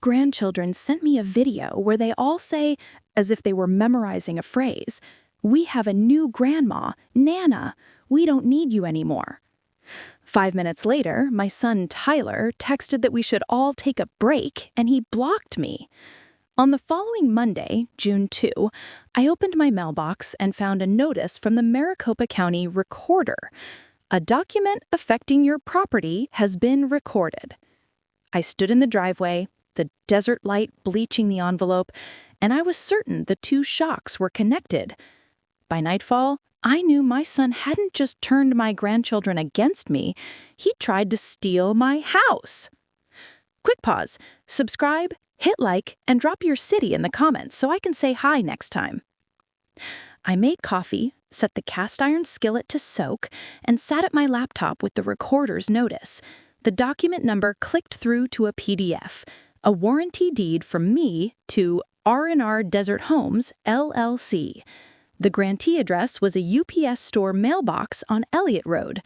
grandchildren sent me a video where they all say, as if they were memorizing a phrase, "We have a new grandma, Nana. We don't need you anymore." 5 minutes later, my son Tyler texted that we should all take a break, and he blocked me. On the following Monday, June 2, I opened my mailbox and found a notice from the Maricopa County Recorder. A document affecting your property has been recorded. I stood in the driveway, the desert light bleaching the envelope, and I was certain the two shocks were connected. By nightfall, I knew my son hadn't just turned my grandchildren against me, he tried to steal my house. Quick pause, subscribe, hit like, and drop your city in the comments so I can say hi next time. I made coffee, set the cast iron skillet to soak, and sat at my laptop with the recorder's notice. The document number clicked through to a PDF, a warranty deed from me to R&R Desert Homes, LLC. The grantee address was a UPS store mailbox on Elliott Road.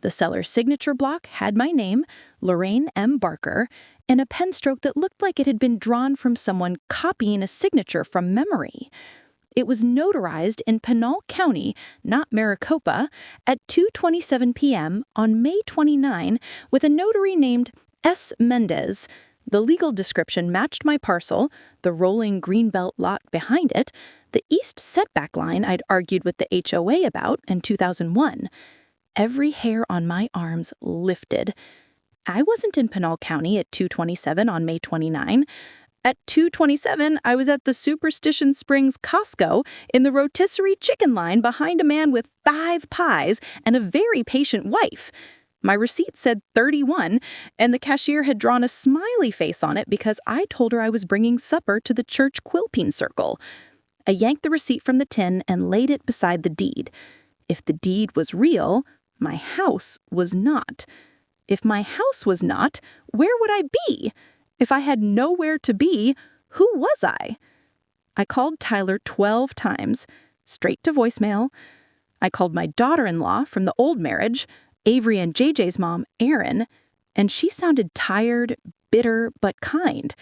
The seller's signature block had my name, Lorraine M. Barker, and a pen stroke that looked like it had been drawn from someone copying a signature from memory. It was notarized in Pinal County, not Maricopa, at 2:27 p.m. on May 29 with a notary named S. Mendez. The legal description matched my parcel, the rolling greenbelt lot behind it, the east setback line I'd argued with the HOA about in 2001. Every hair on my arms lifted. I wasn't in Pinal County at 2:27 on May 29. At 2:27, I was at the Superstition Springs Costco in the rotisserie chicken line behind a man with 5 pies and a very patient wife. My receipt said 31, and the cashier had drawn a smiley face on it because I told her I was bringing supper to the church quilping circle. I yanked the receipt from the tin and laid it beside the deed. If the deed was real, my house was not. If my house was not, where would I be? If I had nowhere to be, who was I? I called Tyler 12 times, straight to voicemail. I called my daughter-in-law from the old marriage, Avery and JJ's mom, Erin, and she sounded tired, bitter, but kind.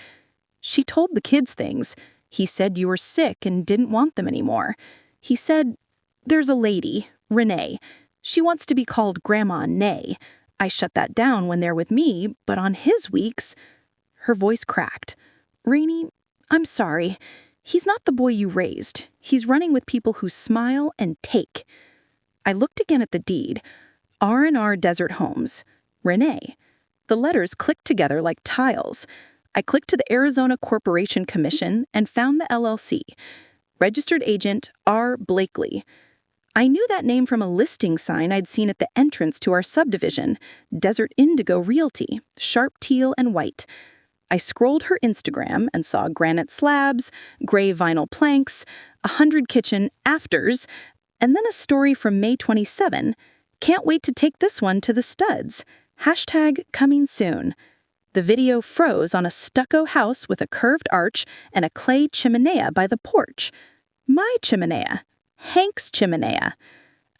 She told the kids things. He said you were sick and didn't want them anymore. He said, "There's a lady, Renee. She wants to be called Grandma Nay. I shut that down when they're with me, but on his weeks..." Her voice cracked. "Rainey, I'm sorry. He's not the boy you raised. He's running with people who smile and take." I looked again at the deed. R&R Desert Homes. Renee. The letters clicked together like tiles. I clicked to the Arizona Corporation Commission and found the LLC. Registered agent R. Blakely. I knew that name from a listing sign I'd seen at the entrance to our subdivision, Desert Indigo Realty, sharp teal and white. I scrolled her Instagram and saw granite slabs, gray vinyl planks, 100 kitchen afters, and then a story from May 27. "Can't wait to take this one to the studs. #coming soon." The video froze on a stucco house with a curved arch and a clay chimenea by the porch. My chimenea. Hank's chimenea.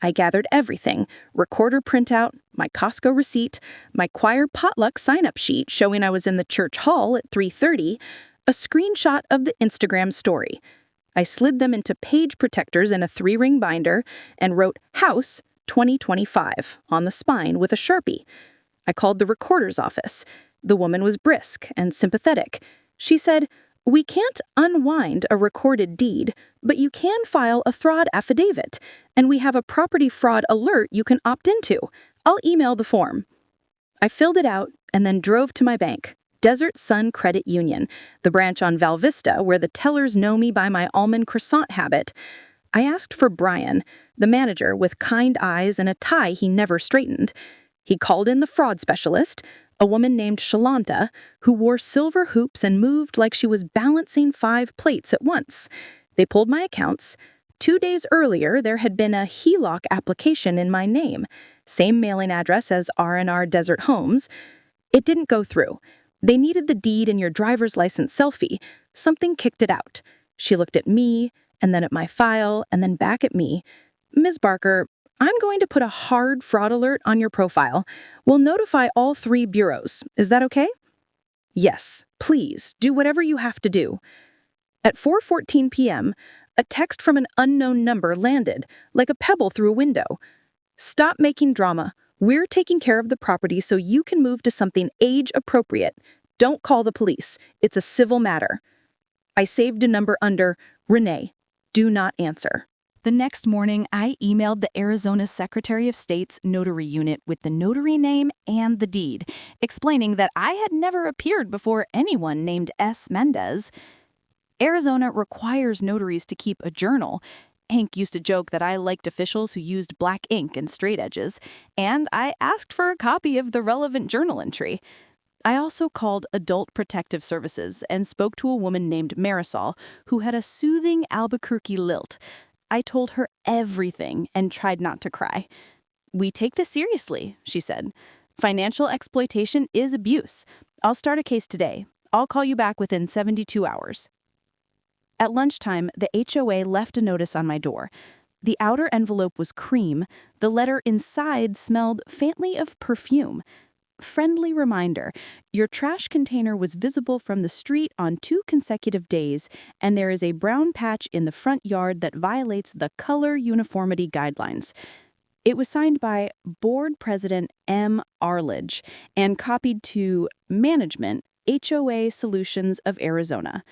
I gathered everything: recorder printout, my Costco receipt, my choir potluck sign-up sheet showing I was in the church hall at 3:30, a screenshot of the Instagram story. I slid them into page protectors in a 3-ring binder and wrote House 2025 on the spine with a Sharpie. I called the recorder's office. The woman was brisk and sympathetic. She said, "We can't unwind a recorded deed, but you can file a fraud affidavit, and we have a property fraud alert you can opt into. I'll email the form." I filled it out and then drove to my bank, Desert Sun Credit Union, the branch on Val Vista where the tellers know me by my almond croissant habit. I asked for Brian, the manager with kind eyes and a tie he never straightened. He called in the fraud specialist, a woman named Shalanta, who wore silver hoops and moved like she was balancing 5 plates at once. They pulled my accounts. 2 days earlier, there had been a HELOC application in my name, same mailing address as R&R Desert Homes. It didn't go through. They needed the deed and your driver's license selfie. Something kicked it out. She looked at me, and then at my file, and then back at me. "Ms. Barker, I'm going to put a hard fraud alert on your profile. We'll notify all 3 bureaus. Is that okay?" Yes, please, do whatever you have to do. At 4:14 p.m., a text from an unknown number landed, like a pebble through a window. Stop making drama. We're taking care of the property so you can move to something age-appropriate. Don't call the police. It's a civil matter. I saved a number under Renee. Do not answer. The next morning, I emailed the Arizona Secretary of State's notary unit with the notary name and the deed, explaining that I had never appeared before anyone named S. Mendez. Arizona requires notaries to keep a journal. Hank used to joke that I liked officials who used black ink and straight edges, and I asked for a copy of the relevant journal entry. I also called Adult Protective Services and spoke to a woman named Marisol, who had a soothing Albuquerque lilt. I told her everything and tried not to cry. "We take this seriously," she said. "Financial exploitation is abuse. I'll start a case today. I'll call you back within 72 hours. At lunchtime, the HOA left a notice on my door. The outer envelope was cream. The letter inside smelled faintly of perfume. Friendly reminder, your trash container was visible from the street on 2 consecutive days, and there is a brown patch in the front yard that violates the color uniformity guidelines. It was signed by Board President M. Arledge and copied to Management, HOA Solutions of Arizona.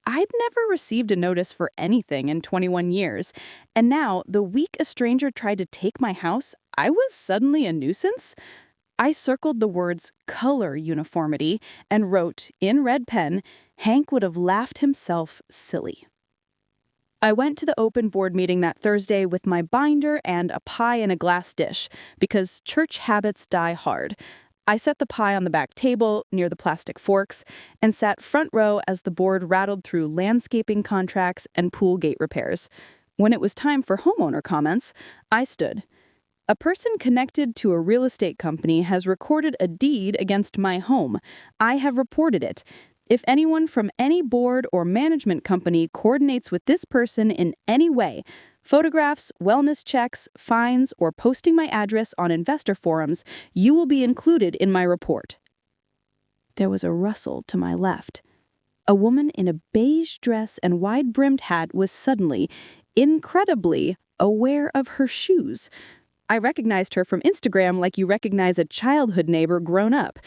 I'd never received a notice for anything in 21 years, and now, the week a stranger tried to take my house, I was suddenly a nuisance? I circled the words color uniformity and wrote, in red pen, Hank would have laughed himself silly. I went to the open board meeting that Thursday with my binder and a pie in a glass dish, because church habits die hard. I set the pie on the back table near the plastic forks and sat front row as the board rattled through landscaping contracts and pool gate repairs. When it was time for homeowner comments, I stood. A person connected to a real estate company has recorded a deed against my home. I have reported it. If anyone from any board or management company coordinates with this person in any way, photographs, wellness checks, fines, or posting my address on investor forums, you will be included in my report. There was a rustle to my left. A woman in a beige dress and wide-brimmed hat was suddenly, incredibly, aware of her shoes. I recognized her from Instagram like you recognize a childhood neighbor grown up.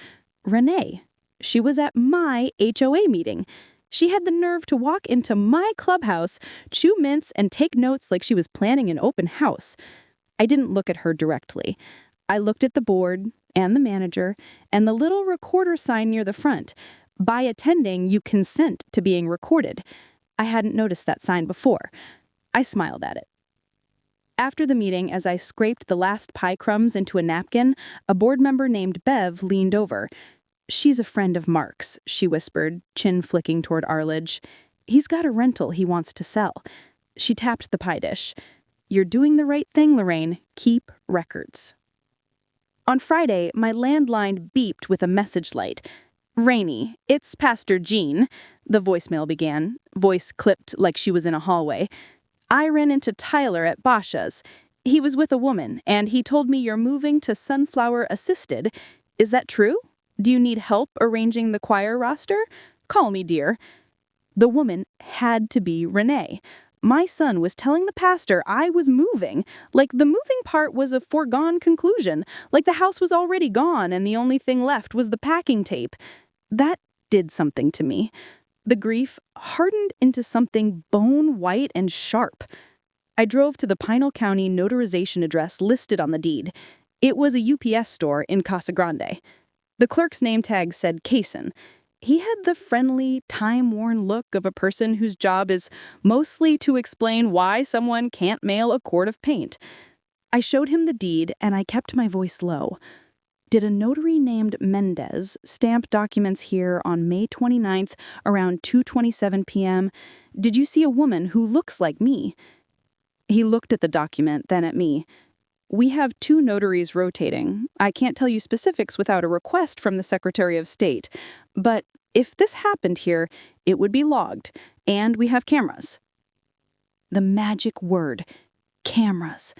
Renee. She was at my HOA meeting. She had the nerve to walk into my clubhouse, chew mints, and take notes like she was planning an open house. I didn't look at her directly. I looked at the board, and the manager, and the little recorder sign near the front. By attending, you consent to being recorded. I hadn't noticed that sign before. I smiled at it. After the meeting, as I scraped the last pie crumbs into a napkin, a board member named Bev leaned over. "She's a friend of Mark's," she whispered, chin flicking toward Arledge. "He's got a rental he wants to sell." She tapped the pie dish. "You're doing the right thing, Lorraine. Keep records." On Friday, my landline beeped with a message light. "Rainey, it's Pastor Jean," the voicemail began, voice clipped like she was in a hallway. "I ran into Tyler at Basha's. He was with a woman, and he told me you're moving to Sunflower Assisted. Is that true? Do you need help arranging the choir roster? Call me, dear." The woman had to be Renee. My son was telling the pastor I was moving, like the moving part was a foregone conclusion, like the house was already gone and the only thing left was the packing tape. That did something to me. The grief hardened into something bone-white and sharp. I drove to the Pinal County notarization address listed on the deed. It was a UPS store in Casa Grande. The clerk's name tag said Kaysen. He had the friendly, time-worn look of a person whose job is mostly to explain why someone can't mail a quart of paint. I showed him the deed, and I kept my voice low. "Did a notary named Mendez stamp documents here on May 29th around 2:27 p.m.? Did you see a woman who looks like me?" He looked at the document, then at me. "We have 2 notaries rotating. I can't tell you specifics without a request from the Secretary of State. But if this happened here, it would be logged, and we have cameras." The magic word, cameras.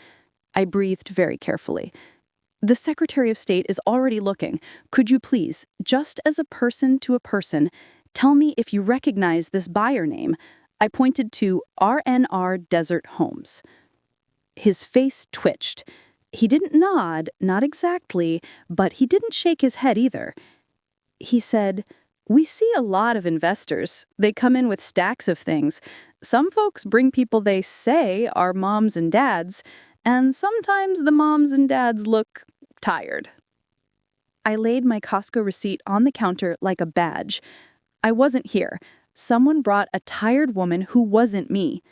I breathed very carefully. The Secretary of State is already looking. Could you please, just as a person to a person, tell me if you recognize this buyer name? I pointed to RNR Desert Homes. His face twitched. He didn't nod, not exactly, but he didn't shake his head either. He said, "We see a lot of investors. They come in with stacks of things. Some folks bring people they say are moms and dads, and sometimes the moms and dads look tired." I laid my Costco receipt on the counter like a badge. I wasn't here. Someone brought a tired woman who wasn't me.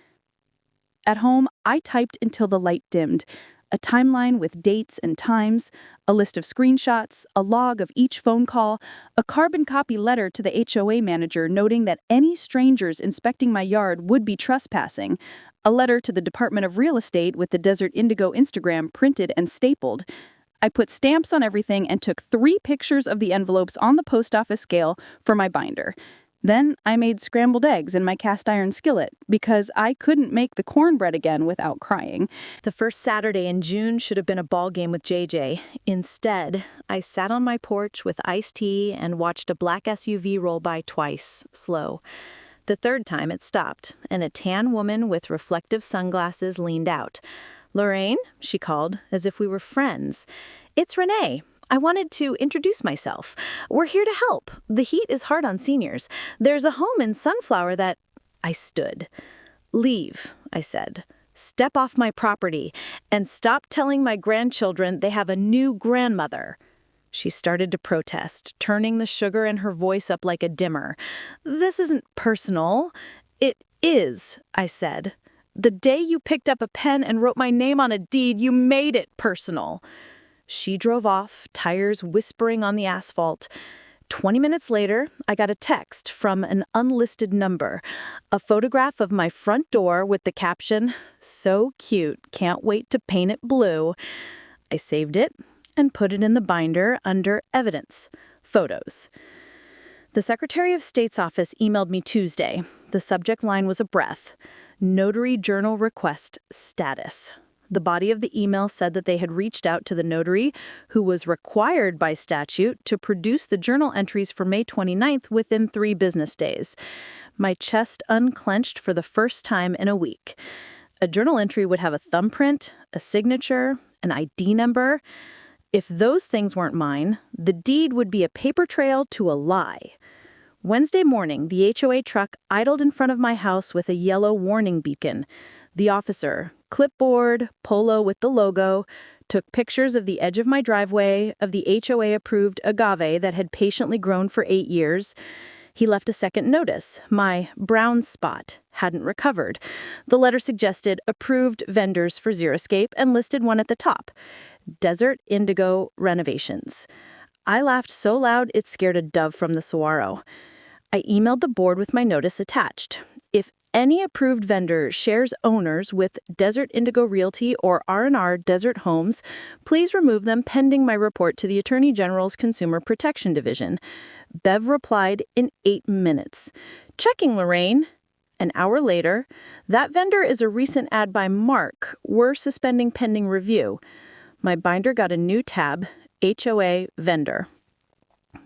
At home, I typed until the light dimmed. A timeline with dates and times, a list of screenshots, a log of each phone call, a carbon copy letter to the HOA manager noting that any strangers inspecting my yard would be trespassing, a letter to the Department of Real Estate with the Desert Indigo Instagram printed and stapled. I put stamps on everything and took 3 pictures of the envelopes on the post office scale for my binder. Then I made scrambled eggs in my cast iron skillet because I couldn't make the cornbread again without crying. The first Saturday in June should have been a ball game with JJ. Instead, I sat on my porch with iced tea and watched a black SUV roll by twice, slow. The third time it stopped, and a tan woman with reflective sunglasses leaned out. "Lorraine," she called, as if we were friends. "It's Renee. I wanted to introduce myself. We're here to help. The heat is hard on seniors. There's a home in Sunflower that—" I stood. "Leave," I said. "Step off my property and stop telling my grandchildren they have a new grandmother." She started to protest, turning the sugar in her voice up like a dimmer. "This isn't personal." "It is," I said. "The day you picked up a pen and wrote my name on a deed, you made it personal." She drove off, tires whispering on the asphalt. 20 minutes later, I got a text from an unlisted number, a photograph of my front door with the caption, "So cute, can't wait to paint it blue." I saved it and put it in the binder under Evidence, Photos. The Secretary of State's office emailed me Tuesday. The subject line was a breath. Notary Journal Request Status. The body of the email said that they had reached out to the notary, who was required by statute to produce the journal entries for May 29th within 3 business days. My chest unclenched for the first time in a week. A journal entry would have a thumbprint, a signature, an ID number. If those things weren't mine, the deed would be a paper trail to a lie. Wednesday morning, the HOA truck idled in front of my house with a yellow warning beacon. The officer, clipboard, polo with the logo, took pictures of the edge of my driveway, of the HOA-approved agave that had patiently grown for 8 years. He left a second notice. My brown spot hadn't recovered. The letter suggested approved vendors for Xeriscape and listed one at the top, Desert Indigo Renovations. I laughed so loud it scared a dove from the saguaro. I emailed the board with my notice attached. If any approved vendor shares owners with Desert Indigo Realty or R&R Desert Homes, please remove them pending my report to the Attorney General's Consumer Protection Division. Bev replied in 8 minutes. "Checking, Lorraine." An hour later, "That vendor is a recent ad by Mark. We're suspending pending review." My binder got a new tab, HOA Vendor.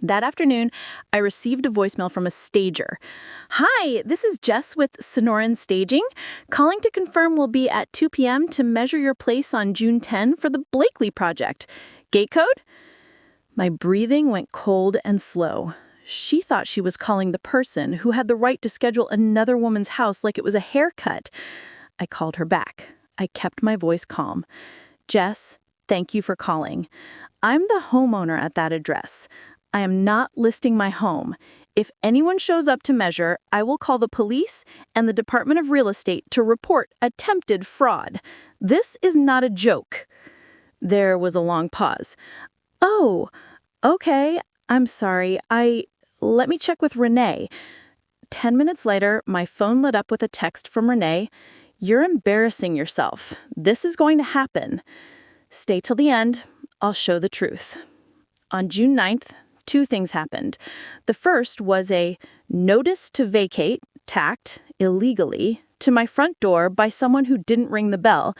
That afternoon, I received a voicemail from a stager. "Hi, this is Jess with Sonoran Staging, calling to confirm we'll be at 2 p.m. to measure your place on June 10 for the Blakely project. Gate code?" My breathing went cold and slow. She thought she was calling the person who had the right to schedule another woman's house like it was a haircut. I called her back. I kept my voice calm. "Jess, thank you for calling. I'm the homeowner at that address. I am not listing my home. If anyone shows up to measure, I will call the police and the Department of Real Estate to report attempted fraud. This is not a joke." There was a long pause. "Oh, okay. I'm sorry. Let me check with Renee." 10 minutes later, my phone lit up with a text from Renee. "You're embarrassing yourself. This is going to happen. Stay till the end. I'll show the truth." On June 9th, 2 things happened. The first was a notice to vacate, tacked illegally, to my front door by someone who didn't ring the bell.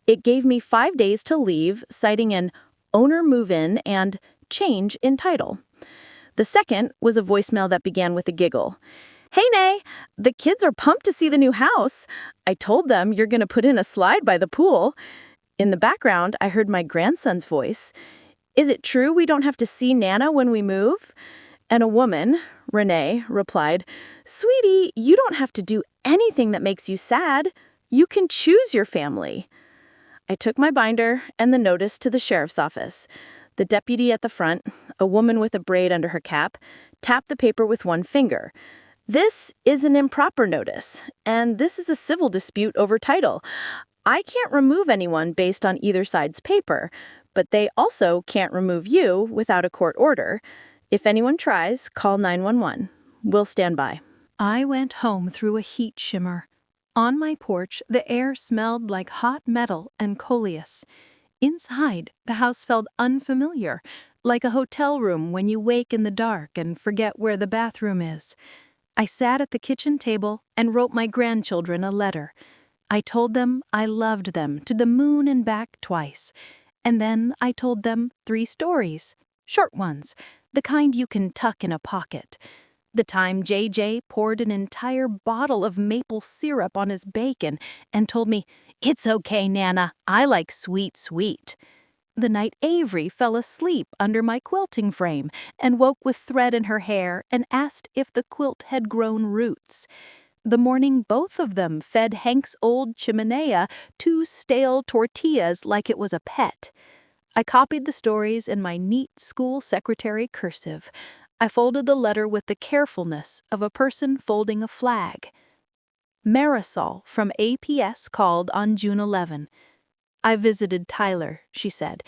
It gave me 5 days to leave, citing an owner move-in and change in title. The second was a voicemail that began with a giggle. Hey, Nay, the kids are pumped to see the new house. I told them you're going to put in a slide by the pool. In the background, I heard my grandson's voice. Is it true we don't have to see Nana when we move? And a woman, Renee, replied, Sweetie, you don't have to do anything that makes you sad. You can choose your family. I took my binder and the notice to the sheriff's office. The deputy at the front, a woman with a braid under her cap, tapped the paper with one finger. This is an improper notice, and this is a civil dispute over title. I can't remove anyone based on either side's paper, but they also can't remove you without a court order. If anyone tries, call 911. We'll stand by. I went home through a heat shimmer. On my porch, the air smelled like hot metal and coleus. Inside, the house felt unfamiliar, like a hotel room when you wake in the dark and forget where the bathroom is. I sat at the kitchen table and wrote my grandchildren a letter. I told them I loved them to the moon and back twice. And then I told them 3 stories, short ones, the kind you can tuck in a pocket. The time JJ poured an entire bottle of maple syrup on his bacon and told me, It's okay, Nana, I like sweet, sweet. The night Avery fell asleep under my quilting frame and woke with thread in her hair and asked if the quilt had grown roots. The morning both of them fed Hank's old chimenea 2 stale tortillas like it was a pet. I copied the stories in my neat school secretary cursive. I folded the letter with the carefulness of a person folding a flag. Marisol from APS called on June 11. I visited Tyler, she said.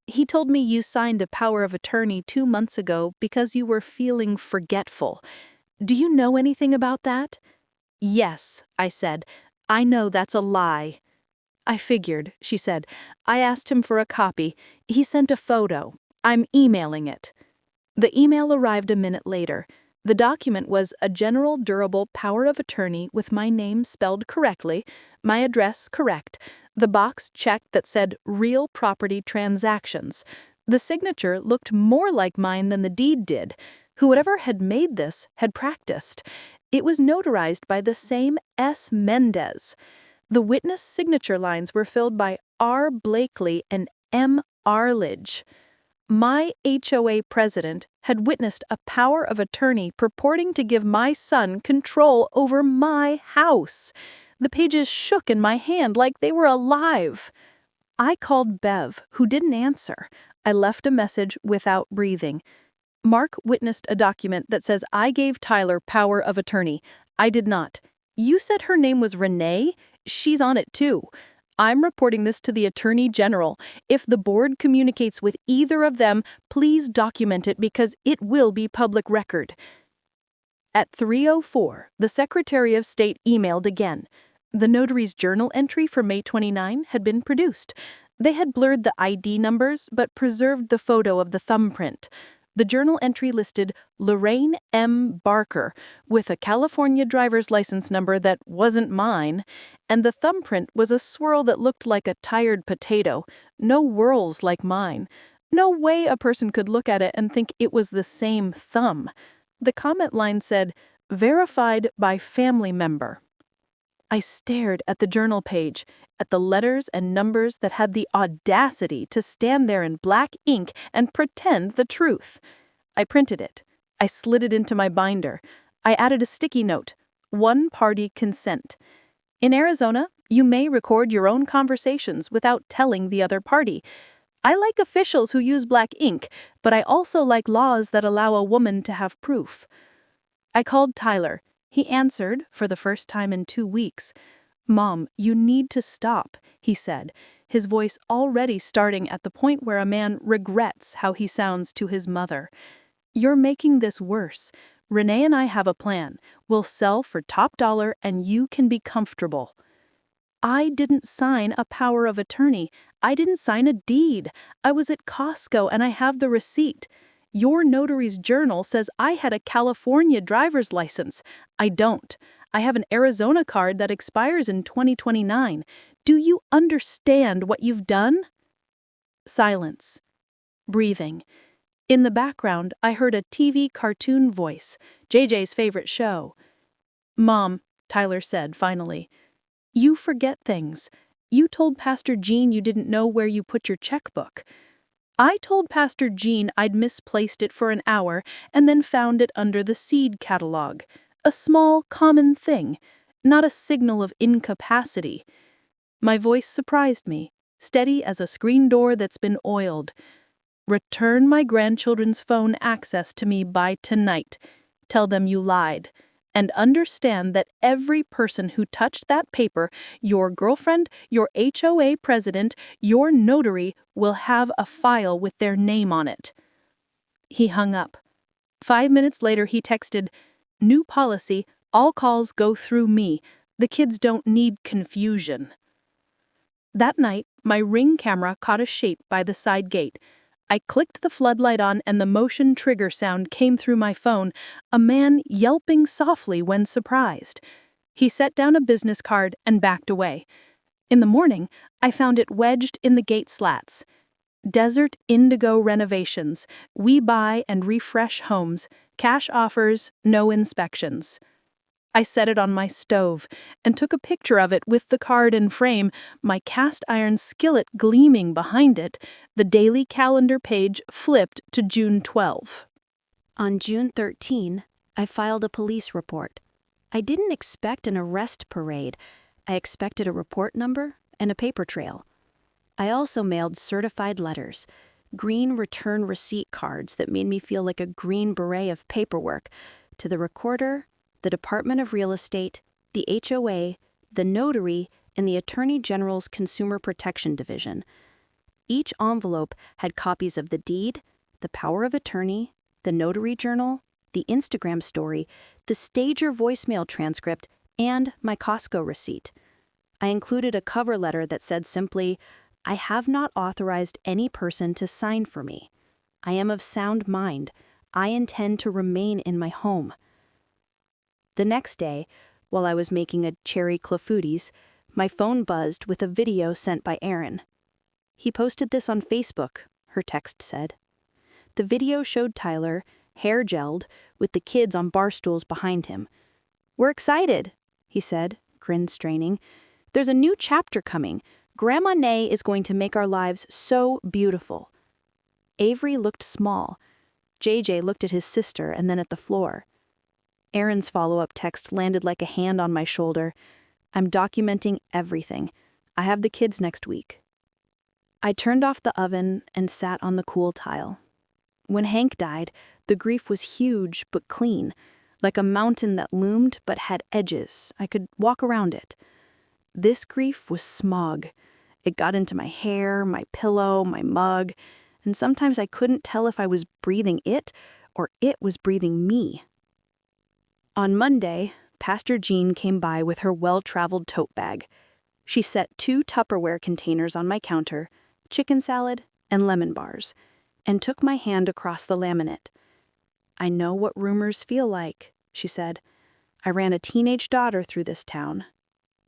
He told me you signed a power of attorney 2 months ago because you were feeling forgetful. Do you know anything about that? Yes, I said. I know that's a lie. I figured, she said. I asked him for a copy. He sent a photo. I'm emailing it. The email arrived a minute later. The document was a general durable power of attorney with my name spelled correctly, my address correct, the box checked that said real property transactions. The signature looked more like mine than the deed did. Whoever had made this had practiced. It was notarized by the same S. Mendez. The witness signature lines were filled by R. Blakely and M. Arledge. My HOA president had witnessed a power of attorney purporting to give my son control over my house. The pages shook in my hand like they were alive. I called Bev, who didn't answer. I left a message without breathing. Mark witnessed a document that says I gave Tyler power of attorney. I did not. You said her name was Renee? She's on it too. I'm reporting this to the Attorney General. If the board communicates with either of them, please document it because it will be public record. At 3:04, the Secretary of State emailed again. The notary's journal entry for May 29 had been produced. They had blurred the ID numbers but preserved the photo of the thumbprint. The journal entry listed Lorraine M. Barker with a California driver's license number that wasn't mine, and the thumbprint was a swirl that looked like a tired potato, no whorls like mine. No way a person could look at it and think it was the same thumb. The comment line said, verified by family member. I stared at the journal page, at the letters and numbers that had the audacity to stand there in black ink and pretend the truth. I printed it. I slid it into my binder. I added a sticky note, one-party consent. In Arizona, you may record your own conversations without telling the other party. I like officials who use black ink, but I also like laws that allow a woman to have proof. I called Tyler. He answered, for the first time in 2 weeks. Mom, you need to stop, he said, his voice already starting at the point where a man regrets how he sounds to his mother. You're making this worse. Renee and I have a plan. We'll sell for top dollar and you can be comfortable. I didn't sign a power of attorney. I didn't sign a deed. I was at Costco and I have the receipt. Your notary's journal says I had a California driver's license. I don't. I have an Arizona card that expires in 2029. Do you understand what you've done? Silence. breathing. In the background, I heard a TV cartoon voice, JJ's favorite show. "Mom," Tyler said finally, "you forget things. You told Pastor Jean you didn't know where you put your checkbook." I told Pastor Jean I'd misplaced it for an hour and then found it under the seed catalog. A small, common thing, not a signal of incapacity. My voice surprised me, steady as a screen door that's been oiled. "Return my grandchildren's phone access to me by tonight. Tell them you lied. And understand that every person who touched that paper, your girlfriend, your HOA president, your notary, will have a file with their name on it." He hung up. 5 minutes later, he texted, "New policy, all calls go through me. The kids don't need confusion." That night, my Ring camera caught a shape by the side gate. I clicked the floodlight on and the motion trigger sound came through my phone, a man yelping softly when surprised. He set down a business card and backed away. In the morning, I found it wedged in the gate slats. "Desert Indigo Renovations. We buy and refresh homes. Cash offers, no inspections." I set it on my stove and took a picture of it with the card in frame, my cast iron skillet gleaming behind it, the daily calendar page flipped to June 12. On June 13, I filed a police report. I didn't expect an arrest parade. I expected a report number and a paper trail. I also mailed certified letters, green return receipt cards that made me feel like a green beret of paperwork, to the recorder, the Department of Real Estate, the HOA, the notary, and the Attorney General's Consumer Protection Division. Each envelope had copies of the deed, the power of attorney, the notary journal, the Instagram story, the stager voicemail transcript, and my Costco receipt. I included a cover letter that said simply, "I have not authorized any person to sign for me. I am of sound mind. I intend to remain in my home." The next day, while I was making a cherry clafoutis, my phone buzzed with a video sent by Aaron. "He posted this on Facebook," her text said. The video showed Tyler, hair gelled, with the kids on bar stools behind him. "We're excited," he said, grin straining. "There's a new chapter coming. Grandma Nay is going to make our lives so beautiful." Avery looked small. JJ looked at his sister and then at the floor. Aaron's follow-up text landed like a hand on my shoulder. "I'm documenting everything. I have the kids next week." I turned off the oven and sat on the cool tile. When Hank died, the grief was huge but clean, like a mountain that loomed but had edges. I could walk around it. This grief was smog. It got into my hair, my pillow, my mug, and sometimes I couldn't tell if I was breathing it or it was breathing me. On Monday, Pastor Jean came by with her well-traveled tote bag. She set 2 Tupperware containers on my counter, chicken salad and lemon bars, and took my hand across the laminate. "I know what rumors feel like," she said. "I ran a teenage daughter through this town."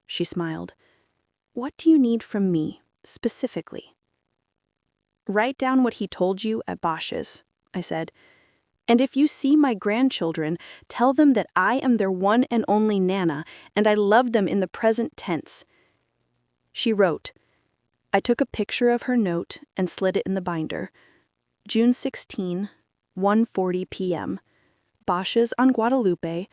She smiled. "What do you need from me, specifically?" "Write down what he told you at Bosch's," I said. "And if you see my grandchildren, tell them that I am their one and only Nana, and I love them in the present tense." She wrote. I took a picture of her note and slid it in the binder. June 16, 1:40 p.m. Bosch's on Guadalupe.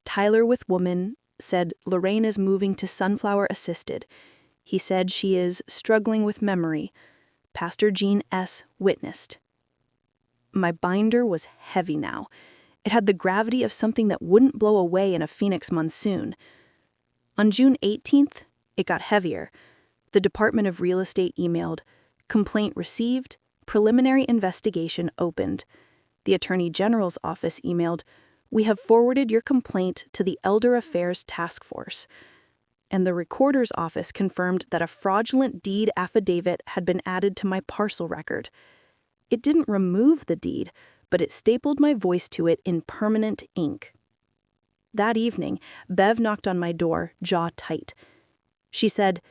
Tyler with woman said Lorraine is moving to Sunflower Assisted. He said she is struggling with memory. Pastor Jean S. witnessed. My binder was heavy now. It had the gravity of something that wouldn't blow away in a Phoenix monsoon. On June 18th, it got heavier. The Department of Real Estate emailed, "Complaint received, preliminary investigation opened." The Attorney General's office emailed, "We have forwarded your complaint to the Elder Affairs Task Force." And the Recorder's office confirmed that a fraudulent deed affidavit had been added to my parcel record. It didn't remove the deed, but it stapled my voice to it in permanent ink. That evening, Bev knocked on my door, jaw tight. She said,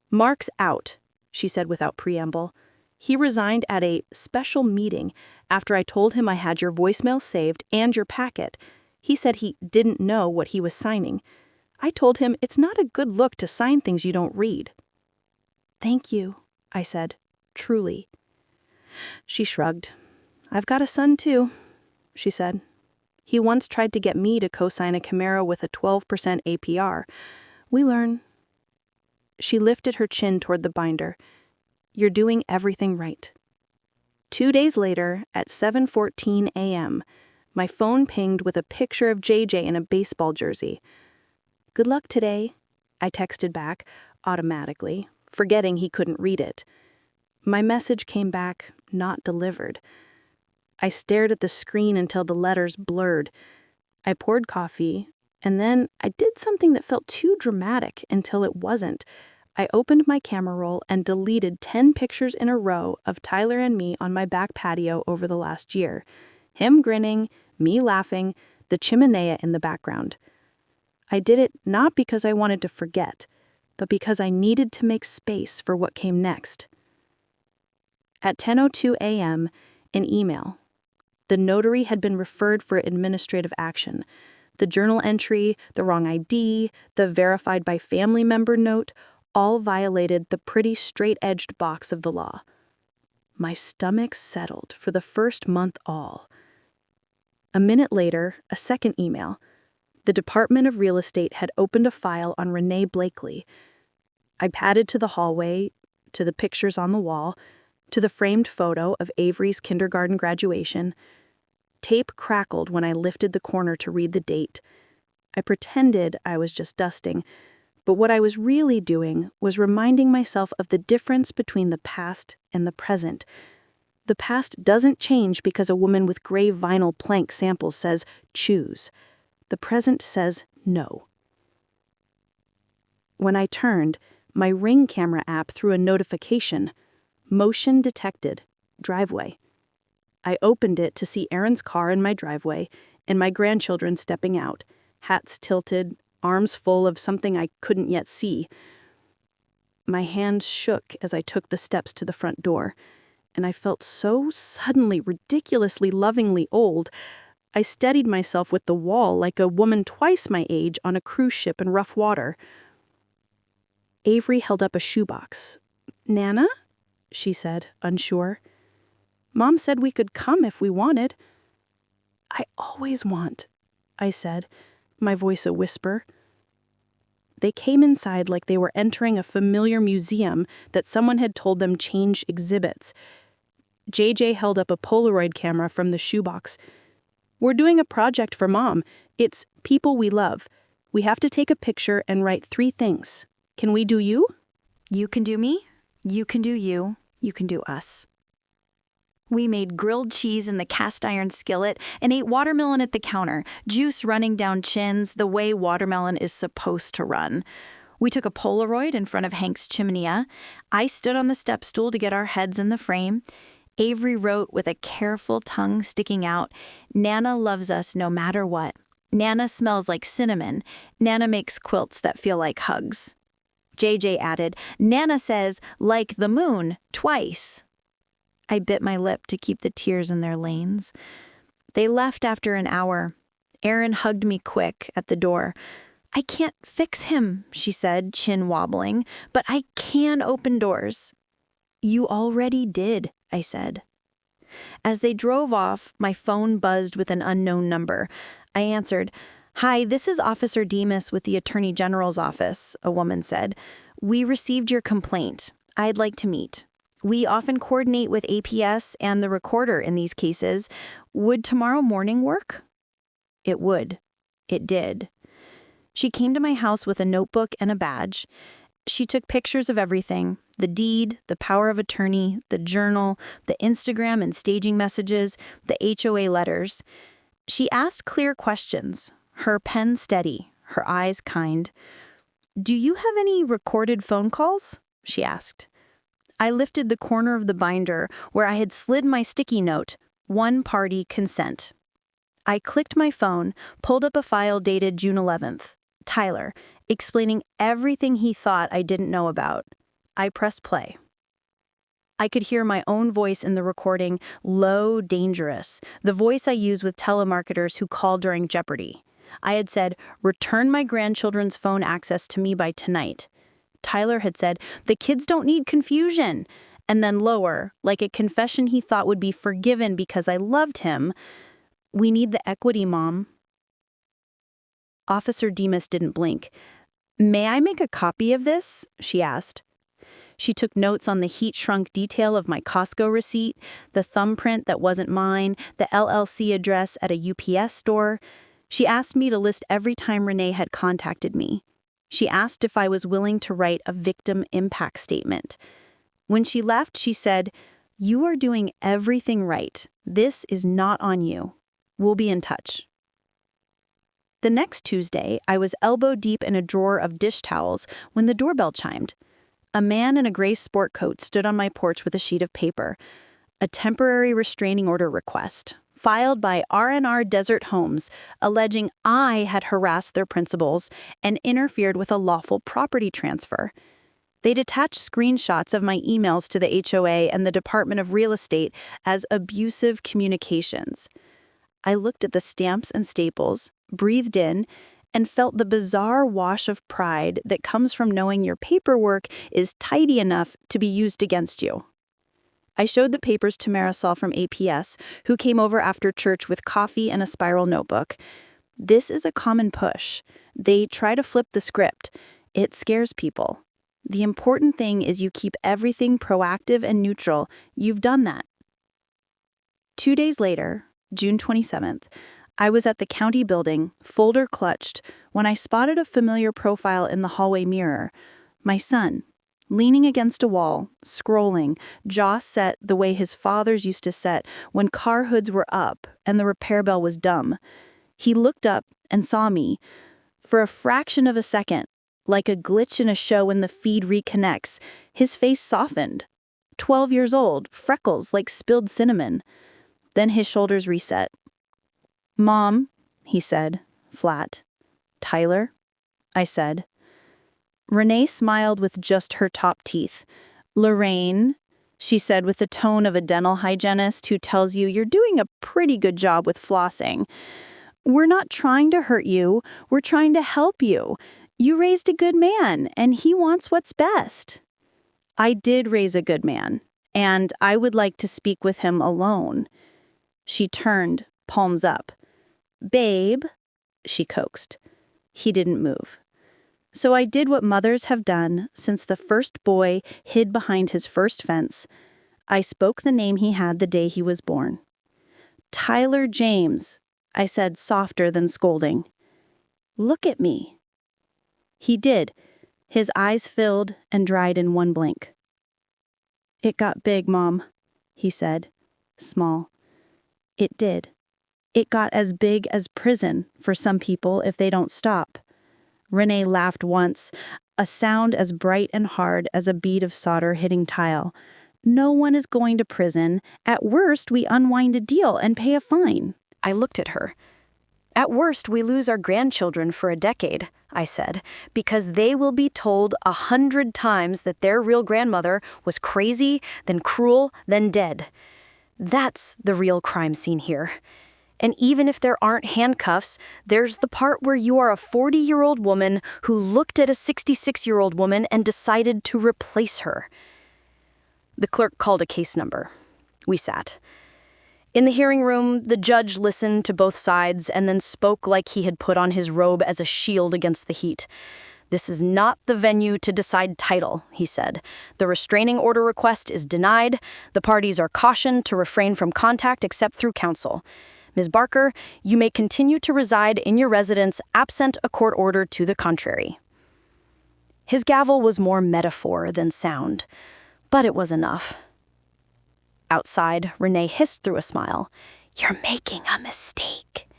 "Mark's out," she said without preamble. He resigned at a special meeting after I told him I had your voicemail saved and your packet. He said he didn't know what he was signing. I told him it's not a good look to sign things you don't read. Thank you, I said, truly. She shrugged. I've got a son too, she said. He once tried to get me to co-sign a Camaro with a 12% APR. We learn. She lifted her chin toward the binder. You're doing everything right. 2 days later, at 7:14 a.m., my phone pinged with a picture of JJ in a baseball jersey. Good luck today, I texted back, automatically, forgetting he couldn't read it. My message came back, not delivered. I stared at the screen until the letters blurred. I poured coffee, and then I did something that felt too dramatic until it wasn't. I opened my camera roll and deleted 10 pictures in a row of Tyler and me on my back patio over the last year. Him grinning, me laughing, the chimenea in the background. I did it not because I wanted to forget, but because I needed to make space for what came next. At 10:02 a.m., an email. The notary had been referred for administrative action. The journal entry, the wrong ID, the verified by family member note, all violated the pretty straight-edged box of the law. My stomach settled for the first month all. A minute later, a second email. The Department of Real Estate had opened a file on Renee Blakely. I padded to the hallway, to the pictures on the wall, to the framed photo of Avery's kindergarten graduation. Tape crackled when I lifted the corner to read the date. I pretended I was just dusting, but what I was really doing was reminding myself of the difference between the past and the present. The past doesn't change because a woman with gray vinyl plank samples says, choose. The present says no. When I turned, my Ring camera app threw a notification. Motion detected. Driveway. I opened it to see Aaron's car in my driveway and my grandchildren stepping out, hats tilted, arms full of something I couldn't yet see. My hands shook as I took the steps to the front door, and I felt so suddenly, ridiculously, lovingly old. I steadied myself with the wall like a woman twice my age on a cruise ship in rough water. Avery held up a shoebox. Nana? She said, unsure. Mom said we could come if we wanted. I always want, I said, my voice a whisper. They came inside like they were entering a familiar museum that someone had told them changed exhibits. JJ held up a Polaroid camera from the shoebox. We're doing a project for Mom. It's People We Love. We have to take a picture and write 3 things. Can we do you? You can do me, you can do you, you can do us. We made grilled cheese in the cast iron skillet and ate watermelon at the counter, juice running down chins the way watermelon is supposed to run. We took a Polaroid in front of Hank's chimenea. I stood on the step stool to get our heads in the frame. Avery wrote with a careful tongue sticking out, Nana loves us no matter what. Nana smells like cinnamon. Nana makes quilts that feel like hugs. JJ added, Nana says, like the moon, twice. I bit my lip to keep the tears in their lanes. They left after an hour. Erin hugged me quick at the door. I can't fix him, she said, chin wobbling, but I can open doors. You already did, I said. As they drove off, my phone buzzed with an unknown number. I answered, Hi, this is Officer Demas with the Attorney General's office, a woman said. We received your complaint. I'd like to meet. We often coordinate with APS and the recorder in these cases. Would tomorrow morning work? It would. It did. She came to my house with a notebook and a badge. She took pictures of everything, the deed, the power of attorney, the journal, the Instagram and staging messages, the HOA letters. She asked clear questions, her pen steady, her eyes kind. Do you have any recorded phone calls? She asked. I lifted the corner of the binder where I had slid my sticky note, one party consent. I clicked my phone, pulled up a file dated June 11th. Tyler, explaining everything he thought I didn't know about. I pressed play. I could hear my own voice in the recording, low, dangerous, the voice I use with telemarketers who call during Jeopardy. I had said, "Return my grandchildren's phone access to me by tonight." Tyler had said, "The kids don't need confusion." And then lower, like a confession he thought would be forgiven because I loved him, "We need the equity, Mom." Officer Demas didn't blink. "May I make a copy of this?" she asked. She took notes on the heat-shrunk detail of my Costco receipt, the thumbprint that wasn't mine, the LLC address at a UPS store. She asked me to list every time Renee had contacted me. She asked if I was willing to write a victim impact statement. When she left, she said, "You are doing everything right. This is not on you. We'll be in touch." The next Tuesday, I was elbow deep in a drawer of dish towels when the doorbell chimed. A man in a gray sport coat stood on my porch with a sheet of paper. A temporary restraining order request, filed by R&R Desert Homes, alleging I had harassed their principals and interfered with a lawful property transfer. They'd attached screenshots of my emails to the HOA and the Department of Real Estate as abusive communications. I looked at the stamps and staples, breathed in, and felt the bizarre wash of pride that comes from knowing your paperwork is tidy enough to be used against you. I showed the papers to Marisol from APS, who came over after church with coffee and a spiral notebook. This is a common push. They try to flip the script. It scares people. The important thing is you keep everything proactive and neutral. You've done that. 2 days later, June 27th, I was at the county building, folder clutched, when I spotted a familiar profile in the hallway mirror. My son, leaning against a wall, scrolling, jaw set the way his father's used to set when car hoods were up and the repair bell was dumb. He looked up and saw me. For a fraction of a second, like a glitch in a show when the feed reconnects, his face softened. 12 years old, freckles like spilled cinnamon. Then his shoulders reset. "Mom," he said, flat. "Tyler?" I said. Renee smiled with just her top teeth. "Lorraine," she said with the tone of a dental hygienist who tells you you're doing a pretty good job with flossing. "We're not trying to hurt you. We're trying to help you. You raised a good man, and he wants what's best." I did raise a good man, and I would like to speak with him alone. She turned, palms up. "Babe," she coaxed. He didn't move. So I did what mothers have done since the first boy hid behind his first fence. I spoke the name he had the day he was born. "Tyler James," I said, softer than scolding. "Look at me." He did. His eyes filled and dried in one blink. "It got big, Mom," he said, small. It did. It got as big as prison for some people if they don't stop. Renee laughed once, a sound as bright and hard as a bead of solder hitting tile. "No one is going to prison. At worst, we unwind a deal and pay a fine." I looked at her. "At worst, we lose our grandchildren for a decade," I said, "because they will be told 100 times that their real grandmother was crazy, then cruel, then dead. That's the real crime scene here. And even if there aren't handcuffs, there's the part where you are a 40-year-old woman who looked at a 66-year-old woman and decided to replace her." The clerk called a case number. We sat. In the hearing room, the judge listened to both sides and then spoke like he had put on his robe as a shield against the heat. "This is not the venue to decide title," he said. "The restraining order request is denied. The parties are cautioned to refrain from contact except through counsel. Ms. Barker, you may continue to reside in your residence absent a court order to the contrary." His gavel was more metaphor than sound, but it was enough. Outside, Renee hissed through a smile, "You're making a mistake."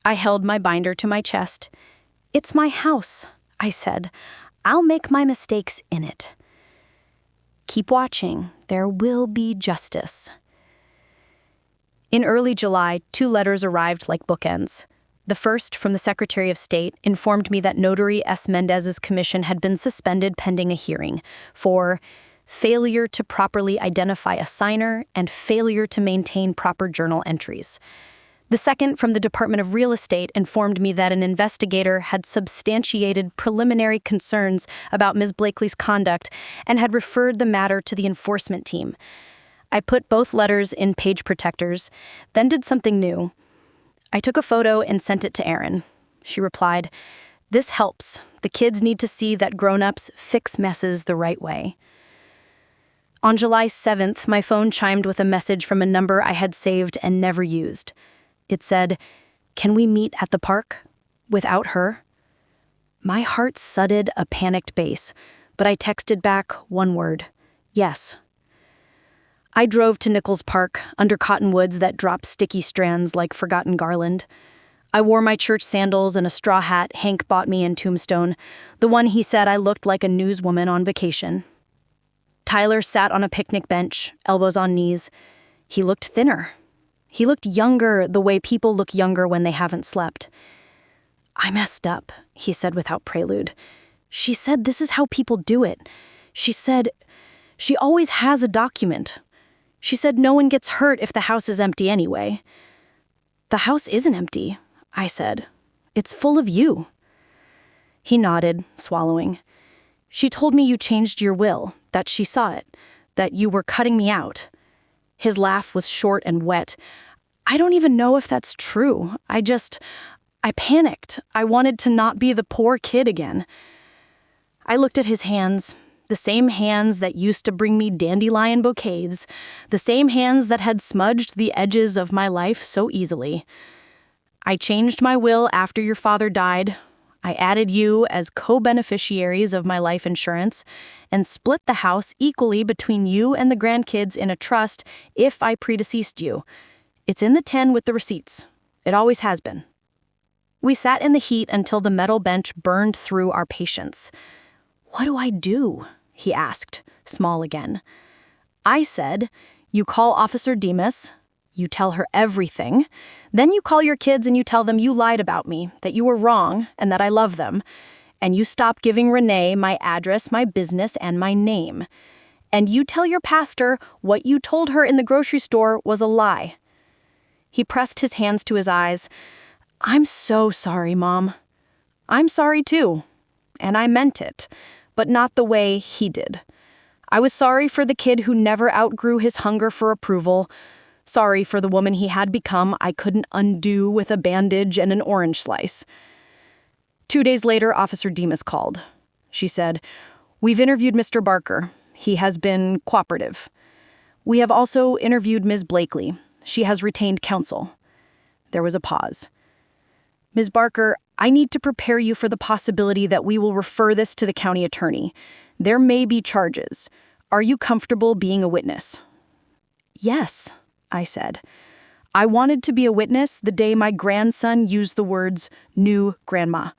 I held my binder to my chest. "It's my house," I said. "I'll make my mistakes in it." Keep watching. There will be justice. In early July, 2 letters arrived like bookends. The first, from the Secretary of State, informed me that Notary S. Mendez's commission had been suspended pending a hearing for failure to properly identify a signer, and failure to maintain proper journal entries. The second from the Department of Real Estate informed me that an investigator had substantiated preliminary concerns about Ms. Blakely's conduct and had referred the matter to the enforcement team. I put both letters in page protectors, then did something new. I took a photo and sent it to Erin. She replied, "This helps. The kids need to see that grown-ups fix messes the right way." On July 7th, my phone chimed with a message from a number I had saved and never used. It said, "Can we meet at the park? Without her?" My heart thudded a panicked bass, but I texted back one word, "Yes." I drove to Nichols Park, under cottonwoods that dropped sticky strands like forgotten garland. I wore my church sandals and a straw hat Hank bought me in Tombstone, the one he said I looked like a newswoman on vacation. Tyler sat on a picnic bench, elbows on knees. He looked thinner. He looked younger the way people look younger when they haven't slept. "I messed up," he said without prelude. "She said this is how people do it. She said she always has a document. She said no one gets hurt if the house is empty anyway." "The house isn't empty," I said. "It's full of you." He nodded, swallowing. "She told me you changed your will, that she saw it, that you were cutting me out." His laugh was short and wet. "I don't even know if that's true. I panicked. I wanted to not be the poor kid again." I looked at his hands, the same hands that used to bring me dandelion bouquets, the same hands that had smudged the edges of my life so easily. "I changed my will after your father died. I added you as co-beneficiaries of my life insurance and split the house equally between you and the grandkids in a trust if I predeceased you. It's in the 10 with the receipts. It always has been." We sat in the heat until the metal bench burned through our patience. "What do I do?" he asked, small again. I said, "You call Officer Demas, you tell her everything, then you call your kids and you tell them you lied about me, that you were wrong, and that I love them, and you stop giving Renee my address, my business, and my name. And you tell your pastor what you told her in the grocery store was a lie." He pressed his hands to his eyes. "I'm so sorry, Mom." "I'm sorry too. And I meant it, but not the way he did. I was sorry for the kid who never outgrew his hunger for approval, sorry for the woman he had become I couldn't undo with a bandage and an orange slice." 2 days later, Officer Demas called. She said, "We've interviewed Mr. Barker. He has been cooperative. We have also interviewed Ms. Blakely. She has retained counsel." There was a pause. "Ms. Barker, I need to prepare you for the possibility that we will refer this to the county attorney. There may be charges. Are you comfortable being a witness?" "Yes," I said. I wanted to be a witness the day my grandson used the words, "new grandma."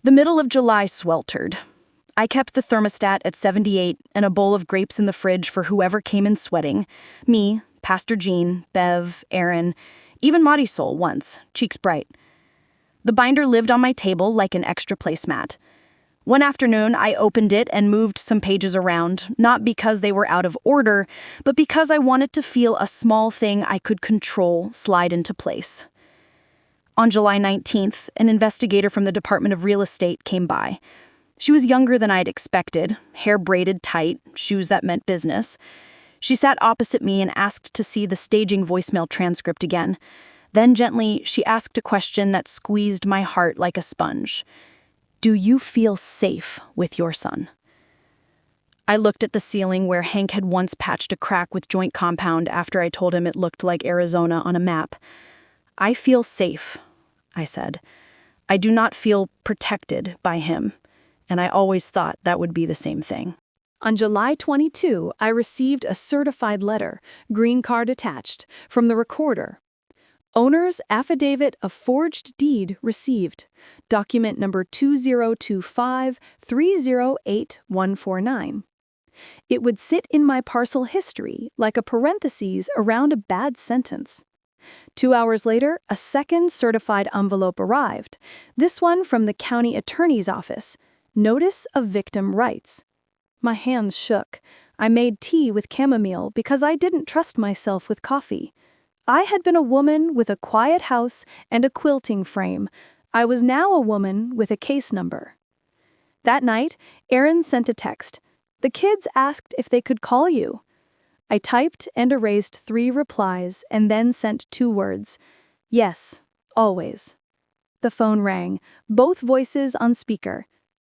The middle of July sweltered. I kept the thermostat at 78 and a bowl of grapes in the fridge for whoever came in sweating. Me, Pastor Jean, Bev, Aaron, even Marisol once, cheeks bright. The binder lived on my table like an extra placemat. One afternoon, I opened it and moved some pages around, not because they were out of order, but because I wanted to feel a small thing I could control slide into place. On July 19th, an investigator from the Department of Real Estate came by. She was younger than I'd expected, hair braided tight, shoes that meant business. She sat opposite me and asked to see the staging voicemail transcript again. Then gently, she asked a question that squeezed my heart like a sponge. "Do you feel safe with your son?" I looked at the ceiling where Hank had once patched a crack with joint compound after I told him it looked like Arizona on a map. "I feel safe," I said. "I do not feel protected by him, and I always thought that would be the same thing." On July 22, I received a certified letter, green card attached, from the recorder. Owner's affidavit of forged deed received. Document number 2025308149. It would sit in my parcel history like a parenthesis around a bad sentence. 2 hours later, a second certified envelope arrived, this one from the county attorney's office. Notice of victim rights. My hands shook. I made tea with chamomile because I didn't trust myself with coffee. I had been a woman with a quiet house and a quilting frame. I was now a woman with a case number. That night, Aaron sent a text. The kids asked if they could call you. I typed and erased 3 replies and then sent 2 words. Yes, always. The phone rang, both voices on speaker.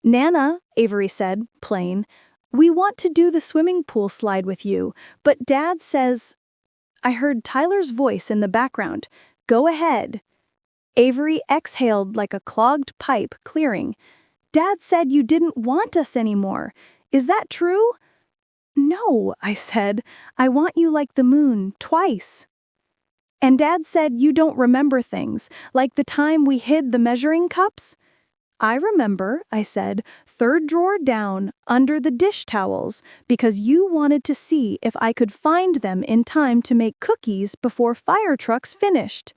Nana, Avery said, plain, we want to do the swimming pool slide with you, but Dad says... I heard Tyler's voice in the background. Go ahead. Avery exhaled like a clogged pipe clearing. Dad said you didn't want us anymore. Is that true? No, I said. I want you like the moon, twice. And Dad said you don't remember things, like the time we hid the measuring cups? I remember, I said, 3rd drawer down, under the dish towels, because you wanted to see if I could find them in time to make cookies before fire trucks finished.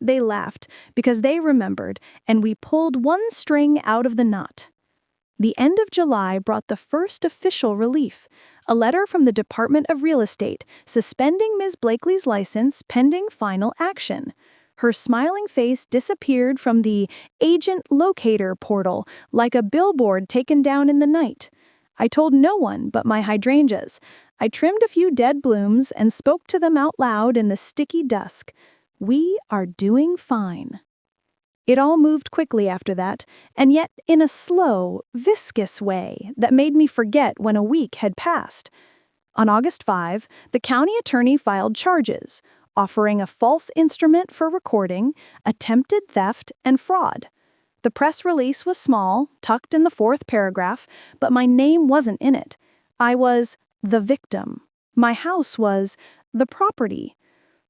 They laughed, because they remembered, and we pulled one string out of the knot. The end of July brought the first official relief, a letter from the Department of Real Estate suspending Ms. Blakely's license pending final action. Her smiling face disappeared from the agent locator portal like a billboard taken down in the night. I told no one but my hydrangeas. I trimmed a few dead blooms and spoke to them out loud in the sticky dusk. We are doing fine. It all moved quickly after that, and yet in a slow, viscous way that made me forget when a week had passed. On August 5, the county attorney filed charges, offering a false instrument for recording, attempted theft, and fraud. The press release was small, tucked in the 4th paragraph, but my name wasn't in it. I was the victim. My house was the property.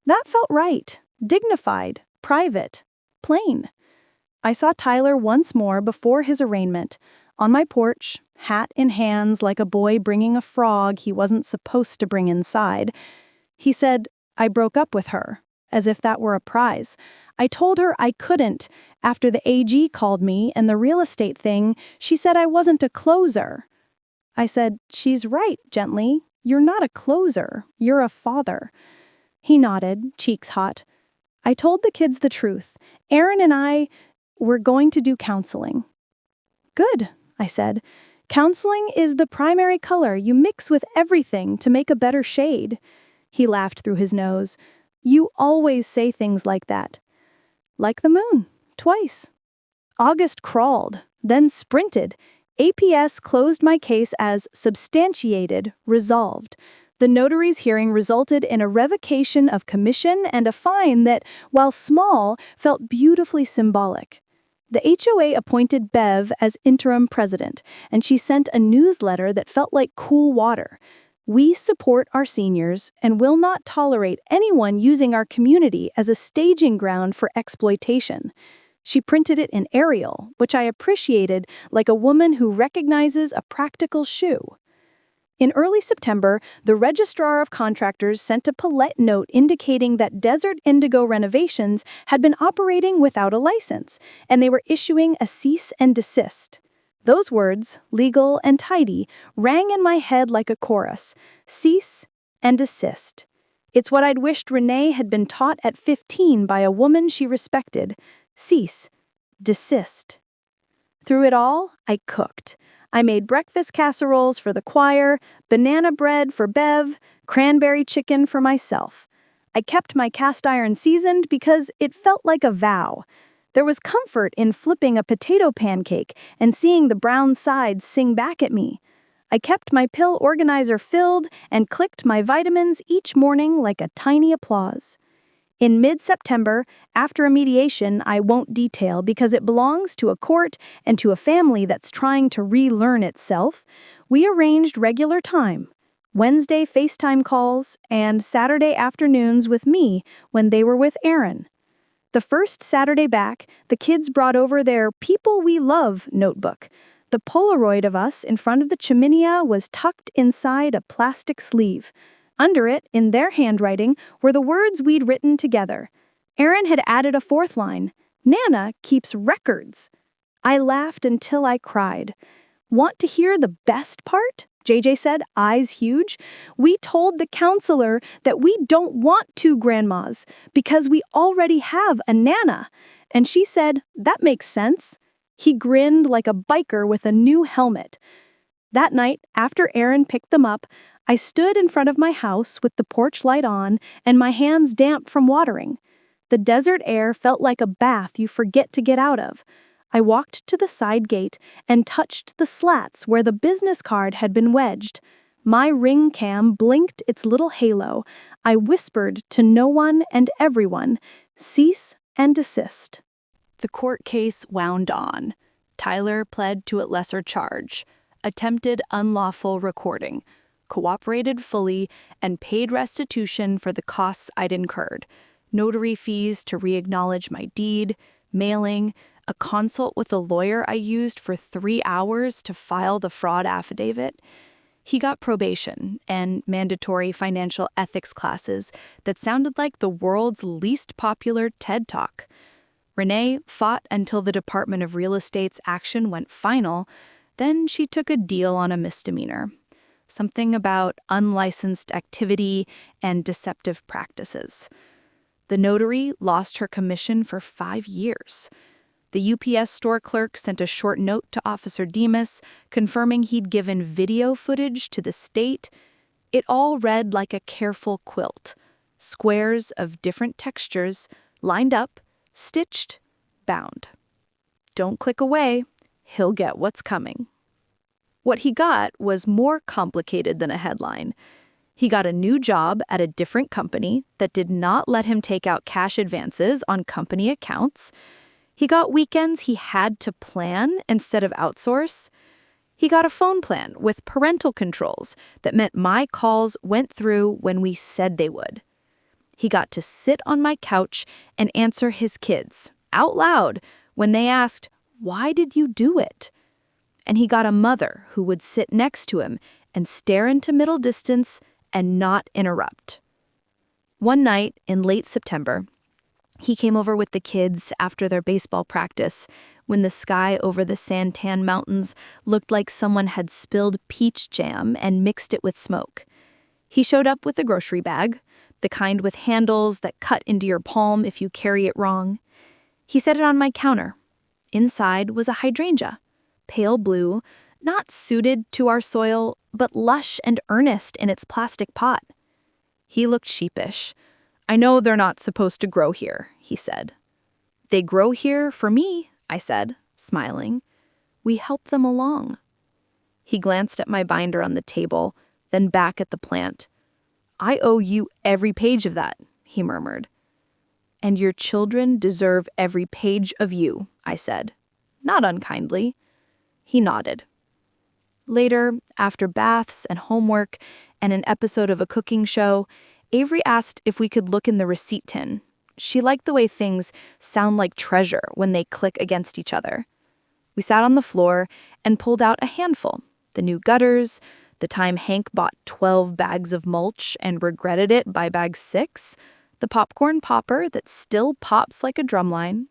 That felt right, dignified, private, plain. I saw Tyler once more before his arraignment, on my porch, hat in hands like a boy bringing a frog he wasn't supposed to bring inside. He said, I broke up with her, as if that were a prize. I told her I couldn't. After the AG called me and the real estate thing, she said I wasn't a closer. I said, she's right, gently. You're not a closer. You're a father. He nodded, cheeks hot. I told the kids the truth. Aaron and I were going to do counseling. Good, I said. Counseling is the primary color you mix with everything to make a better shade. He laughed through his nose. You always say things like that. Like the moon, twice. August crawled, then sprinted. APS closed my case as substantiated, resolved. The notary's hearing resulted in a revocation of commission and a fine that, while small, felt beautifully symbolic. The HOA appointed Bev as interim president, and she sent a newsletter that felt like cool water. We support our seniors and will not tolerate anyone using our community as a staging ground for exploitation. She printed it in Arial, which I appreciated, like a woman who recognizes a practical shoe. In early September, the Registrar of Contractors sent a polite note indicating that Desert Indigo Renovations had been operating without a license, and they were issuing a cease and desist. Those words, legal and tidy, rang in my head like a chorus. Cease and desist. It's what I'd wished Renee had been taught at 15 by a woman she respected. Cease. Desist. Through it all, I cooked. I made breakfast casseroles for the choir, banana bread for Bev, cranberry chicken for myself. I kept my cast iron seasoned because it felt like a vow. There was comfort in flipping a potato pancake and seeing the brown sides sing back at me. I kept my pill organizer filled and clicked my vitamins each morning like a tiny applause. In mid-September, after a mediation I won't detail because it belongs to a court and to a family that's trying to relearn itself, we arranged regular time, Wednesday FaceTime calls and Saturday afternoons with me when they were with Aaron. The first Saturday back, the kids brought over their People We Love notebook. The Polaroid of us in front of the chiminea was tucked inside a plastic sleeve. Under it, in their handwriting, were the words we'd written together. Aaron had added a 4th line. Nana keeps records. I laughed until I cried. Want to hear the best part? JJ said, eyes huge. We told the counselor that we don't want two grandmas because we already have a Nana. And she said, that makes sense. He grinned like a biker with a new helmet. That night, after Aaron picked them up, I stood in front of my house with the porch light on and my hands damp from watering. The desert air felt like a bath you forget to get out of. I walked to the side gate and touched the slats where the business card had been wedged. My ring cam blinked its little halo. I whispered to no one and everyone, cease and desist. The court case wound on. Tyler pled to a lesser charge, attempted unlawful recording, cooperated fully, and paid restitution for the costs I'd incurred. Notary fees to re-acknowledge my deed, mailing, a consult with a lawyer I used for 3 hours to file the fraud affidavit. He got probation and mandatory financial ethics classes that sounded like the world's least popular TED Talk. Renee fought until the Department of Real Estate's action went final, then she took a deal on a misdemeanor. Something about unlicensed activity and deceptive practices. The notary lost her commission for 5 years. The UPS store clerk sent a short note to Officer Demas confirming he'd given video footage to the state. It all read like a careful quilt. Squares of different textures, lined up, stitched, bound. Don't click away. He'll get what's coming. What he got was more complicated than a headline. He got a new job at a different company that did not let him take out cash advances on company accounts. He got weekends he had to plan instead of outsource. He got a phone plan with parental controls that meant my calls went through when we said they would. He got to sit on my couch and answer his kids, out loud, when they asked, "Why did you do it?" And he got a mother who would sit next to him and stare into middle distance and not interrupt. One night in late September, he came over with the kids after their baseball practice when the sky over the Santan Mountains looked like someone had spilled peach jam and mixed it with smoke. He showed up with a grocery bag, the kind with handles that cut into your palm if you carry it wrong. He set it on my counter. Inside was a hydrangea, pale blue, not suited to our soil, but lush and earnest in its plastic pot. He looked sheepish. "I know they're not supposed to grow here," he said. "They grow here for me," I said, smiling. "We help them along." He glanced at my binder on the table, then back at the plant. "I owe you every page of that," he murmured. "And your children deserve every page of you," I said, not unkindly. He nodded. Later, after baths and homework and an episode of a cooking show, Avery asked if we could look in the receipt tin. She liked the way things sound like treasure when they click against each other. We sat on the floor and pulled out a handful. The new gutters, the time Hank bought 12 bags of mulch and regretted it by bag 6, the popcorn popper that still pops like a drumline.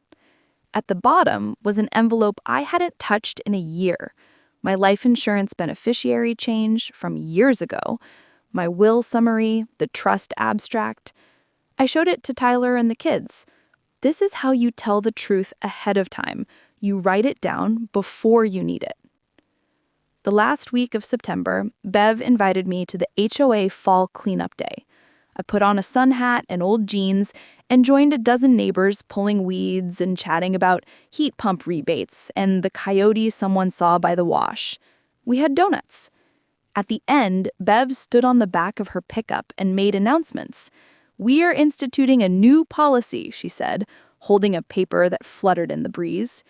At the bottom was an envelope I hadn't touched in a year. My life insurance beneficiary change from years ago, my will summary, the trust abstract. I showed it to Tyler and the kids. This is how you tell the truth ahead of time. You write it down before you need it. The last week of September, Bev invited me to the HOA Fall Cleanup Day. I put on a sun hat and old jeans and joined a dozen neighbors pulling weeds and chatting about heat pump rebates and the coyote someone saw by the wash. We had donuts. At the end, Bev stood on the back of her pickup and made announcements. "We're instituting a new policy," she said, holding a paper that fluttered in the breeze.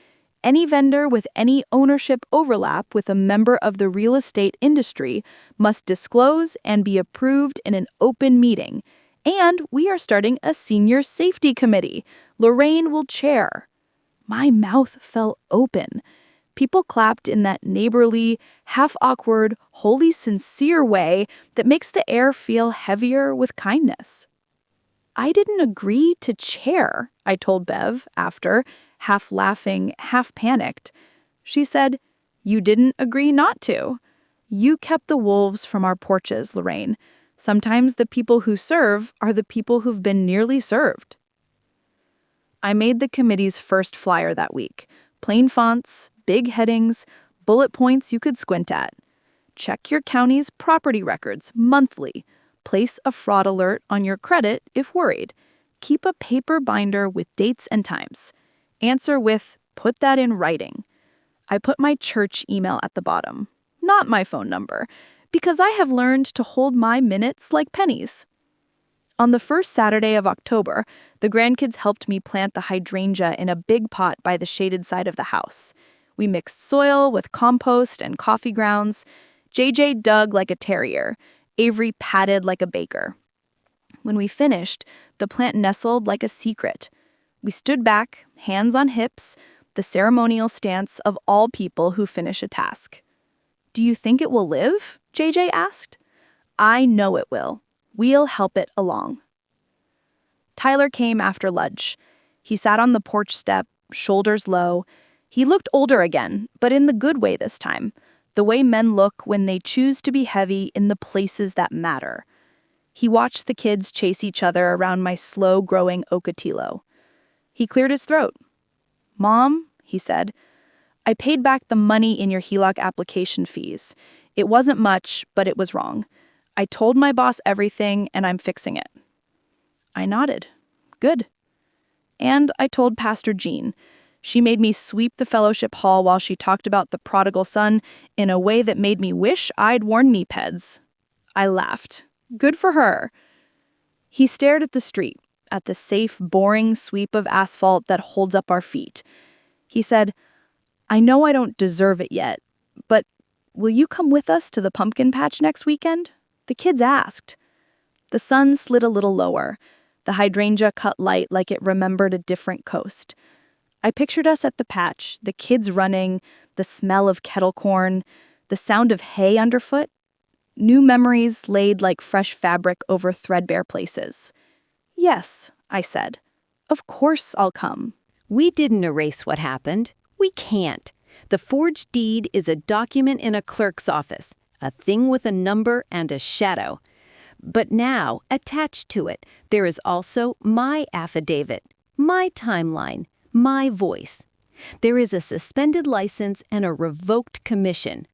"Any vendor with any ownership overlap with a member of the real estate industry must disclose and be approved in an open meeting. And we are starting a senior safety committee. Lorraine will chair." My mouth fell open. People clapped in that neighborly, half-awkward, wholly sincere way that makes the air feel heavier with kindness. "I didn't agree to chair," I told Bev after, half laughing, half panicked. She said, "You didn't agree not to." You kept the wolves from our porches, Lorraine. Sometimes the people who serve are the people who've been nearly served. I made the committee's first flyer that week. Plain fonts, big headings, bullet points you could squint at. Check your county's property records monthly. Place a fraud alert on your credit if worried. Keep a paper binder with dates and times. Answer with, put that in writing. I put my church email at the bottom, not my phone number, because I have learned to hold my minutes like pennies. On the first Saturday of October, the grandkids helped me plant the hydrangea in a big pot by the shaded side of the house. We mixed soil with compost and coffee grounds. JJ dug like a terrier. Avery patted like a baker. When we finished, the plant nestled like a secret. We stood back, hands on hips, the ceremonial stance of all people who finish a task. "Do you think it will live?" JJ asked. "I know it will. We'll help it along." Tyler came after lunch. He sat on the porch step, shoulders low. He looked older again, but in the good way this time, the way men look when they choose to be heavy in the places that matter. He watched the kids chase each other around my slow-growing ocotillo. He cleared his throat. "Mom," he said, "I paid back the money in your HELOC application fees. It wasn't much, but it was wrong. I told my boss everything, and I'm fixing it." I nodded. Good. And I told Pastor Jean. She made me sweep the fellowship hall while she talked about the prodigal son in a way that made me wish I'd worn knee pads. I laughed. Good for her. He stared at the street, at the safe, boring sweep of asphalt that holds up our feet. He said, "I know I don't deserve it yet, but will you come with us to the pumpkin patch next weekend?" The kids asked. The sun slid a little lower. The hydrangea cut light like it remembered a different coast. I pictured us at the patch, the kids running, the smell of kettle corn, the sound of hay underfoot. New memories laid like fresh fabric over threadbare places. "Yes," I said. "Of course I'll come." We didn't erase what happened. We can't. The forged deed is a document in a clerk's office, a thing with a number and a shadow. But now, attached to it, there is also my affidavit, my timeline, my voice. There is a suspended license and a revoked commission.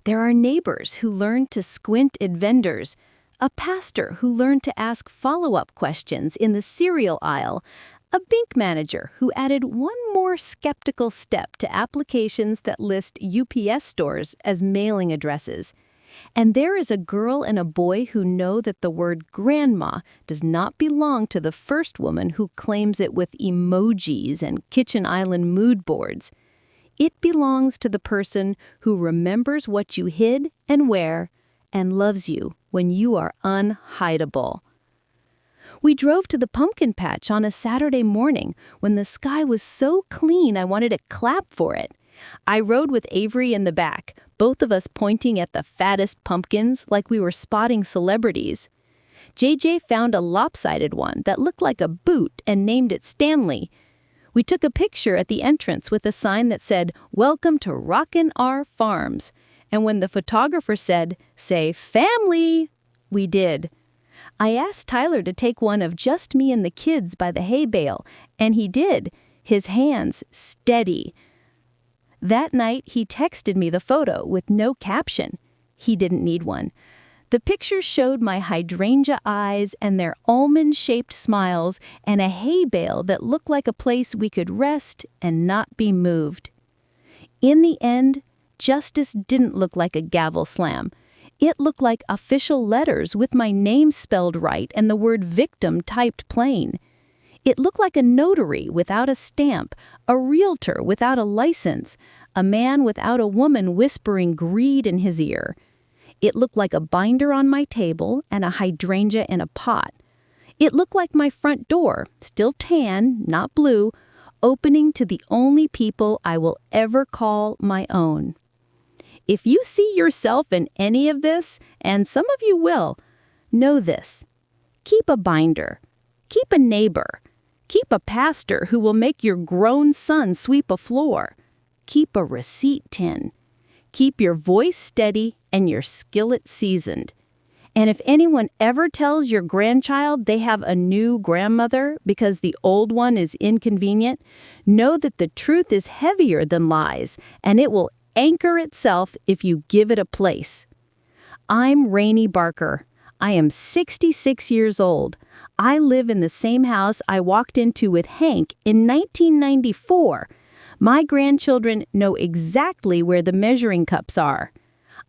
There are neighbors who learned to squint at vendors, a pastor who learned to ask follow-up questions in the cereal aisle, a bank manager who added one more skeptical step to applications that list UPS stores as mailing addresses. And there is a girl and a boy who know that the word grandma does not belong to the first woman who claims it with emojis and kitchen island mood boards. It belongs to the person who remembers what you hid and where and loves you when you are unhideable. We drove to the pumpkin patch on a Saturday morning when the sky was so clean I wanted to clap for it. I rode with Avery in the back, both of us pointing at the fattest pumpkins like we were spotting celebrities. JJ found a lopsided one that looked like a boot and named it Stanley. We took a picture at the entrance with a sign that said, "Welcome to Rockin' Our Farms." And when the photographer said, "Say family," we did. I asked Tyler to take one of just me and the kids by the hay bale, and he did, his hands steady. That night, he texted me the photo with no caption. He didn't need one. The picture showed my hydrangea eyes and their almond-shaped smiles and a hay bale that looked like a place we could rest and not be moved. In the end, justice didn't look like a gavel slam. It looked like official letters with my name spelled right and the word victim typed plain. It looked like a notary without a stamp, a realtor without a license, a man without a woman whispering greed in his ear. It looked like a binder on my table and a hydrangea in a pot. It looked like my front door, still tan, not blue, opening to the only people I will ever call my own. If you see yourself in any of this, and some of you will, know this. Keep a binder. Keep a neighbor. Keep a pastor who will make your grown son sweep a floor. Keep a receipt tin. Keep your voice steady and your skillet seasoned. And if anyone ever tells your grandchild they have a new grandmother because the old one is inconvenient, know that the truth is heavier than lies, and it will anchor itself if you give it a place. I'm Rainey Barker. I am 66 years old. I live in the same house I walked into with Hank in 1994. My grandchildren know exactly where the measuring cups are.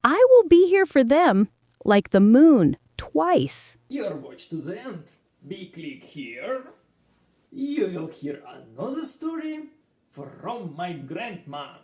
I will be here for them, like the moon, twice. Your watch to the end. Click here. You will hear another story from my grandma.